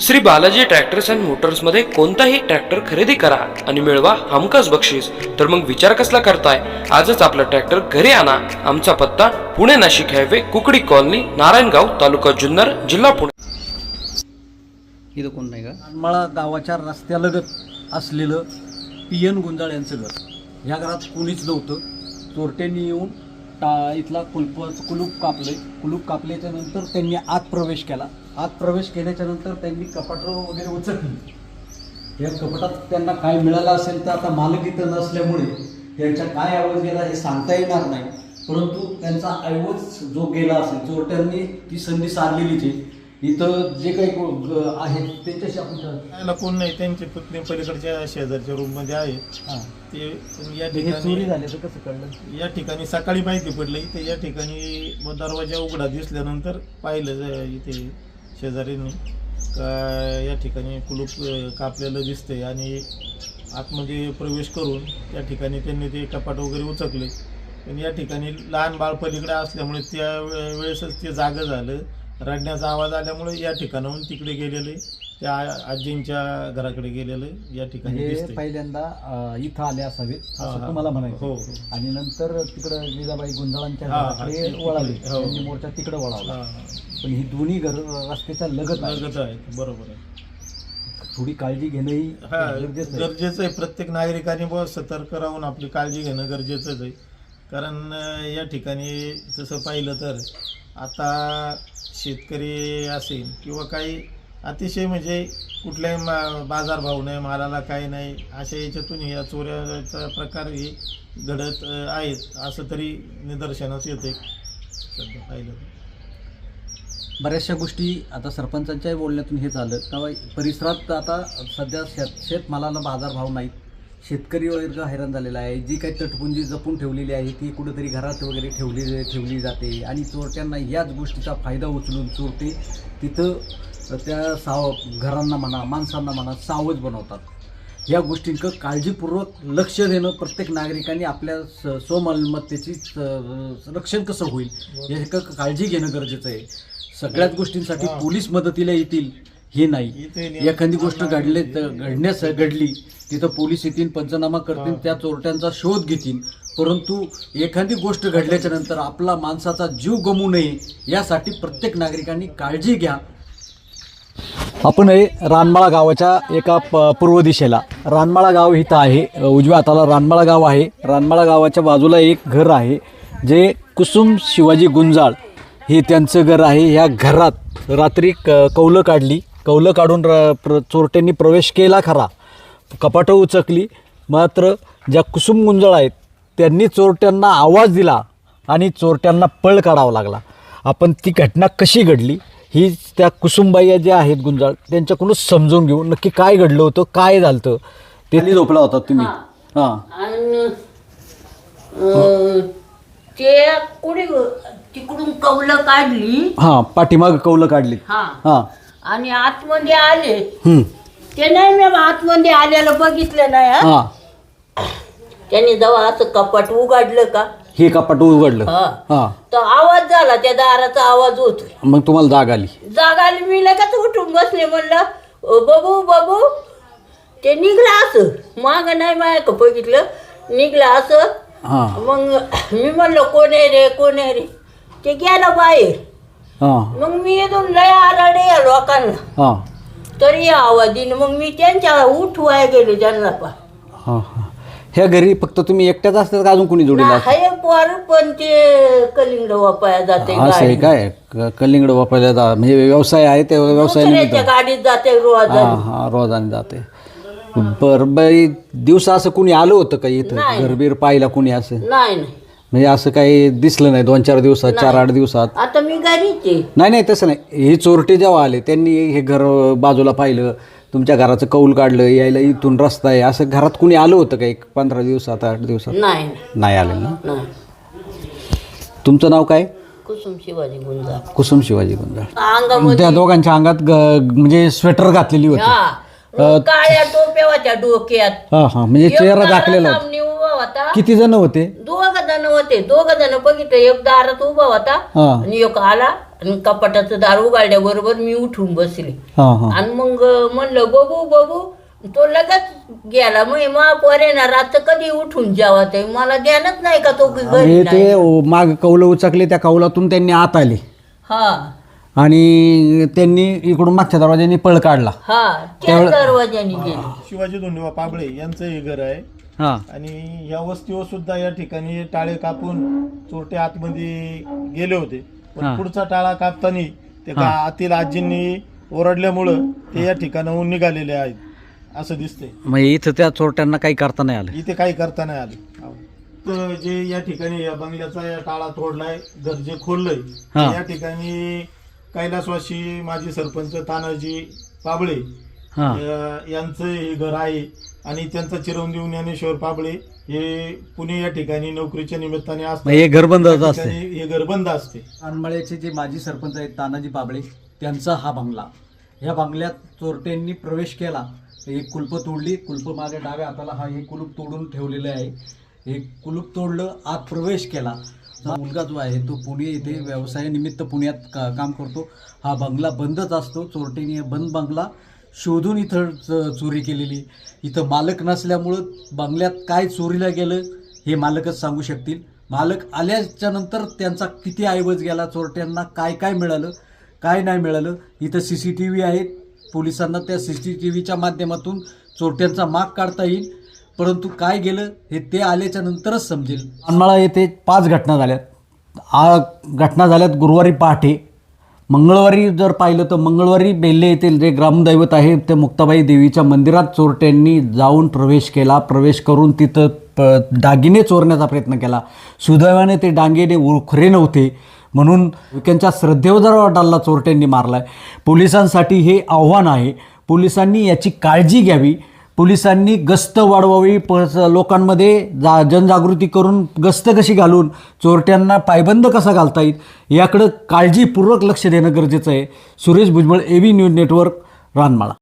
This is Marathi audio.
Shri Balaji tractors and Motors मध्ये कोणताही ट्रॅक्टर खरेदी करा आणि मिळवा हमखास बक्षीस. तर मग विचार कसला करताय, आजच आपला ट्रॅक्टर घरी आणा. आमचा पत्ता पुणे नाशिक हायवे, कुकडी कॉलनी, नारायणगाव, तालुका जुन्नर, जिल्हा पुणे. इथं कोण नाही का? माळा गावाच्या रस्त्यालगत असलेलं PN गुंजाळ यांचं घर. ह्या घरात कोणीच नव्हतं. चोरट्यांनी येऊन इथला कुलूप कापल्याच्या नंतर त्यांनी आत प्रवेश केला. आत प्रवेश केल्याच्या नंतर त्यांनी कपाटं वगैरे उचलली. या कपाटात त्यांना काय मिळालं असेल तर आता मालक इथं नसल्यामुळे त्यांच्या काय ऐवज गेला हे सांगता येणार नाही, परंतु त्यांचा ऐवज जो गेला असेल, चोरट्यांनी ती संधी साधलेलीच आहे. इथं जे काही आहेत त्यांच्याशी आपण कोण नाही, त्यांचे पुतणे पलीकडच्या शेजारच्या रूममध्ये आहेत. ते या ठिकाणी चोरी झाले तर कसं कळलं? या ठिकाणी सकाळी माहिती पडली. तर या ठिकाणी दरवाजा उघडा दिसल्यानंतर पाहिलं इथे शेजाऱ्यांनी का या ठिकाणी कुलूप कापलेलं दिसतंय आणि आतमध्ये प्रवेश करून या ठिकाणी त्यांनी ते कपाट वगैरे उचकले. पण या ठिकाणी लहान बाळ पलीकडे असल्यामुळे त्या वेळेसच ते जागं झालं. रडण्याचा आवाज आल्यामुळे या ठिकाणाहून तिकडे गेलेले, त्या आजींच्या घराकडे गेलेले या ठिकाणी दिसते. पहिल्यांदा इथं आले असावेत असं तुम्हाला म्हणायचं. हो. आणि नंतर तिकडं जिजाबाई गुंजाळांच्या घराकडे वळाले, त्यांनी मोर्चा तिकडे वळाला. पण ही दोन्ही घर रस्त्याच्या लगत आहेत. बरोबर आहे. थोडी काळजी घेणंही गरजेचं आहे. प्रत्येक नागरिकांनी बहुत सतर्क राहून आपली काळजी घेणं गरजेचंच आहे. कारण या ठिकाणी जसं पाहिलं तर आता शेतकरी असेल किंवा काही अतिशय म्हणजे कुठल्याही बाजारभाव नाही, मालाला काही नाही, अशा याच्यातून या चोऱ्याचा प्रकार हे घडत आहेत असं तरी निदर्शनास येते सध्या पाहिलं. बऱ्याचशा गोष्टी आता सरपंचांच्याही बोलण्यातून हे झालं का परिसरात आता सध्या शेतमालाला बाजारभाव नाहीत. शेतकरी वर्ग हैराण झालेला आहे. जी काही तटपुंजी जपून ठेवलेली आहे ती कुठेतरी घरात वगैरे ठेवली जाते आणि चोरट्यांना याच गोष्टीचा फायदा उचलून चोरटे तिथं त्या घरांना म्हणा, माणसांना म्हणा, सावज बनवतात. या गोष्टींकडं काळजीपूर्वक लक्ष देणं प्रत्येक नागरिकांनी आपल्या स्वमालमत्तेची रक्षण कसं होईल याचं काळजी घेणं गरजेचं आहे. सगळ्याच गोष्टींसाठी पोलीस मदतीला येतील हे नाही. एखादी गोष्ट घडली तिथं पोलीस येतील, पंचनामा करतील, त्या चोरट्यांचा शोध घेतील, परंतु एखादी गोष्ट घडल्याच्या नंतर आपला माणसाचा जीव गमवू नये यासाठी प्रत्येक नागरिकांनी काळजी घ्या. आपण हे रानमाळा गावाच्या एका पूर्व दिशेला, रानमाळा गाव इथं आहे, उजव्या हाताला रानमाळा गाव आहे. रानमाळा गावाच्या बाजूला एक घर आहे जे कुसुम शिवाजी गुंजाळ हे त्यांचं घर आहे. ह्या घरात रात्री कौलं काढून चोरट्यांनी प्रवेश केला खरा, कपाटं उचकली, मात्र ज्या कुसुम गुंजाळ आहेत त्यांनी चोरट्यांना आवाज दिला आणि चोरट्यांना पळ काढावा लागला. आपण ती घटना कशी घडली ही त्या कुसुमबाई ज्या आहेत गुंजाळ त्यांच्याकडून समजून घेऊ. नक्की काय घडलं होतं, काय झालं होतं ते. झोपला होता तुम्ही? हां. ते कुणी तिकडून कौलं काढली. हां, पाठीमाग कौलं काढली. हां. आणि आतमध्ये आले. ते नाही, मी आतमध्ये आलेलं बघितलं नाही. हां. त्यांनी जेव्हा असं कपाट उघडलं का, हे कपाट उघडलं. हां. तर आवाज झाला, त्या दाराचा आवाज होतोय. मग तुम्हाला जाग आली? मी लगेच उठून बसले. म्हणलं बाबू ते निघलं असं, माग नाही माझ्या बघितलं, निघलं असं. मग मी म्हणलं कोण आहे रे. ते गेलं बाहेर. मग मी येऊन लय आरडे या लोकांना, तरी आवाज येईन. मग मी त्यांच्या उठवाय गेले त्यांना. ह्या घरी फक्त तुम्ही एकट्याच असतात का अजून कोणी जोडीला? हे पोर पण ते कलिंगड वापाया जाते. असं आहे काय? कलिंगड वापरायला म्हणजे व्यवसाय आहे, ते व्यवसाय गाडीत जाते रोज. रोजाने जाते. बरं बाई, दिवसा असं कोणी आलं होतं का इथं घरबीर पाहिला कोणी? असं नाही म्हणजे असं काही दिसलं नाही 2-4 दिवसात, 4-8 दिवसात? आता मी घरीच. नाही तसं नाही. हे चोरटे जेव्हा आले त्यांनी हे घर बाजूला पाहिलं, तुमच्या घराचं कौल काढलं, यायला इथून रस्ता आहे, असं घरात कुणी आलं होतं का 15 दिवसात, 8 दिवसात? नाही आलं ना? तुमचं नाव काय? कुसुम शिवाजी गुंजाळ. कुसुम शिवाजी गुंजाळ. त्या दोघांच्या अंगात म्हणजे स्वेटर घातलेली होती, काळ्या टोप्या होत्या डोक्यात. म्हणजे चेहरा दाखलेला होता. किती जण होते? 2 जण होते. 2 जण बघितलं. एक दारात उभा होता हा. आणि एक आला आणि कपाटाचं दार उघडल्याबरोबर मी उठून बसले. हा हा. आणि मग म्हणलं बबू बबू, तो लगेच गेला. मग मा पोरे ना रात्र कधी उठून जेवा ते मला ध्यानच नाही का तो घरी नाही. ते माग कौलं उचकले, त्या कौलातून त्यांनी आत आले हा आणि त्यांनी इकडून मागच्या दरवाजाने पळ काढला. हा त्या दरवाजाने गेले. शिवाजी धोंडोबा पाबळे यांचं हे घर आहे. हा आणि या वस्तीवर सुद्धा या ठिकाणी टाळे कापून चोरटे आतमध्ये गेले होते. हा. पण पुढचा टाळा कापताना ते आतील आजींनी ओरडल्यामुळं ते या ठिकाणाहून निघालेले आहेत असं दिसतंय. मग इथं त्या चोरट्यांना काही करता नाही आलं. इथे काही करता नाही आले. तर जे या ठिकाणी या बंगल्याचा या टाळा तोडलाय, घर जे खोललंय, हा. या ठिकाणी कैलासवासी माजी सरपंच तानाजी पाबळे हा यांचं हे घर आहे. आणि त्यांचा चिरंजीव ज्ञानेश्वर पाबळे हे पुणे या ठिकाणी नोकरीच्या निमित्ताने मग असतात. हे घर बंद या असते. ठिकाणी हे घर बंद असते. अनमळ्याचे जे माजी सरपंच आहेत तानाजी पाबळे, त्यांचा हा बंगला. ह्या बंगल्यात चोरट्यांनी प्रवेश केला. एक कुलप तोडली. कुलप माझ्या डाव्या हाताला हा हे कुलूप तोडून ठेवलेलं आहे. हे कुलूप तोडलं, आत प्रवेश केला. हा मुलगा जो आहे तो पुणे येथे व्यवसायानिमित्त पुण्यात काम करतो. हा बंगला बंदच असतो. चोरट्यांनी हा बंद बंगला शोधून इथं चोरी केलेली. इथं मालक नसल्यामुळं बंगल्यात काय चोरीला गेलं हे मालकच सांगू शकतील. मालक आल्याच्या नंतर त्यांचा किती ऐवज गेला, चोरट्यांना काय काय मिळालं, काय नाही मिळालं. इथं CCTV आहेत. पोलिसांना त्या CCTVच्या माध्यमातून चोरट्यांचा माग काढता येईल. परंतु काय गेलं हे ते आल्याच्या नंतरच समजेल. अनमाळा येथे 5 घटना झाल्यात. घटना झाल्यात गुरुवारी पहाटे. मंगळवारी जर पाहिलं तर मंगळवारी बेल्ले येथील जे ग्रामदैवत आहे त्या मुक्ताबाई देवीच्या मंदिरात चोरट्यांनी जाऊन प्रवेश केला. प्रवेश करून तिथं दागिने चोरण्याचा प्रयत्न केला. सुदैवाने ते डांगेने खरे नव्हते म्हणून त्यांच्या श्रद्धेवर जर डल्ला चोरट्यांनी मारला आहे. पोलिसांसाठी हे आव्हान आहे. पोलिसांनी याची काळजी घ्यावी. पोलिसांनी गस्त वाढवावी. लोकांमध्ये जनजागृती करून गस्त कशी घालून चोरट्यांना पायबंद कसा घालता येईल याकडं काळजीपूर्वक लक्ष देणं गरजेचं आहे. Suresh Bhujbal, AV news network, रानमाळा.